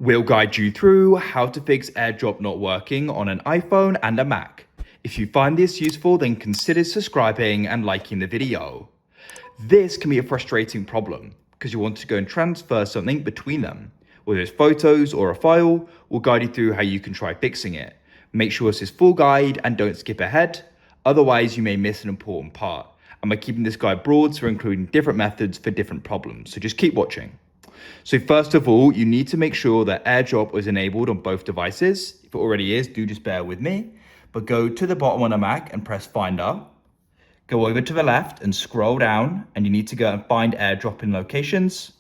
We'll guide you through how to fix AirDrop not working on an iPhone and a Mac. If you find this useful, then consider subscribing and liking the video. This can be a frustrating problem because you want to go and transfer something between them. Whether it's photos or a file, we'll guide you through how you can try fixing it. Make sure this is full guide and don't skip ahead, otherwise you may miss an important part. And by keeping this guide broad, so we're including different methods for different problems, so just keep watching. So first of all, you need to make sure that AirDrop is enabled on both devices. If it already is, do just bear with me. But go to the bottom on a Mac and press Finder. Go over to the left and scroll down, and you need to go and find AirDrop in locations.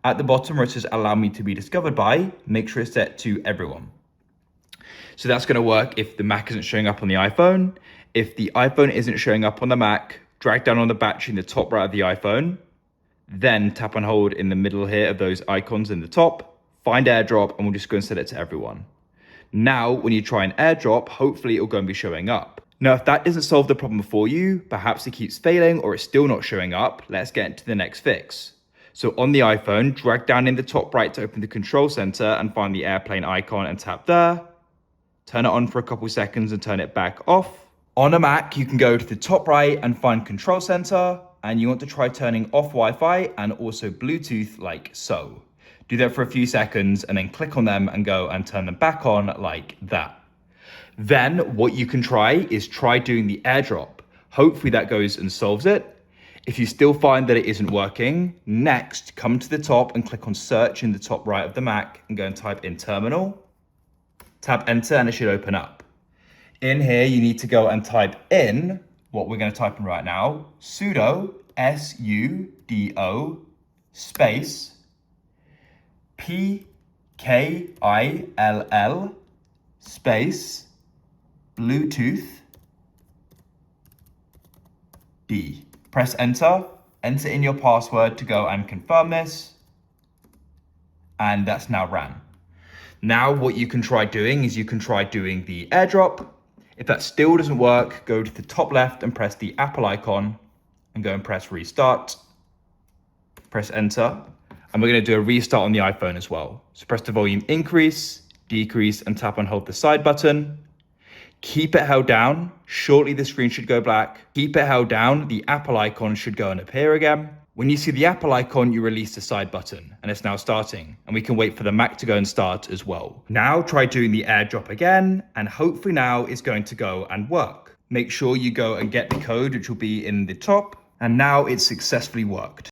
At the bottom where it says allow me to be discovered by, make sure it's set to everyone. So that's going to work if the Mac isn't showing up on the iPhone. If the iPhone isn't showing up on the Mac, drag down on the battery in the top right of the iPhone. Then tap and hold in the middle here of those icons in the top, find AirDrop, and we'll just go and set it to everyone. Now, when you try an AirDrop, hopefully it'll go and be showing up. Now, if that doesn't solve the problem for you, perhaps it keeps failing or it's still not showing up, let's get into the next fix. So on the iPhone, drag down in the top right to open the control center and find the airplane icon and tap there. Turn it on for a couple seconds and turn it back off. On a Mac, you can go to the top right and find control center, and you want to try turning off Wi-Fi and also Bluetooth like so. Do that for a few seconds and then click on them and go and turn them back on like that. Then what you can try is try doing the AirDrop. Hopefully that goes and solves it. If you still find that it isn't working, next come to the top and click on search in the top right of the Mac and go and type in terminal. Tap enter and it should open up. In here, you need to go and type in what we're going to type in right now, sudo, S-U-D-O, space, P-K-I-L-L, space, Bluetooth, D. Press enter in your password to go and confirm this, and that's now ran. Now what you can try doing is you can try doing the AirDrop. If that still doesn't work, go to the top left and press the Apple icon and go and press restart. Press enter. And we're going to do a restart on the iPhone as well. So press the volume increase, decrease, and tap and hold the side button. Keep it held down. Shortly the screen should go black. Keep it held down. The Apple icon should go and appear again. When you see the Apple icon, you release the side button and it's now starting, and we can wait for the Mac to go and start as well. Now try doing the AirDrop again, and hopefully now it's going to go and work. Make sure you go and get the code, which will be in the top, and now it's successfully worked.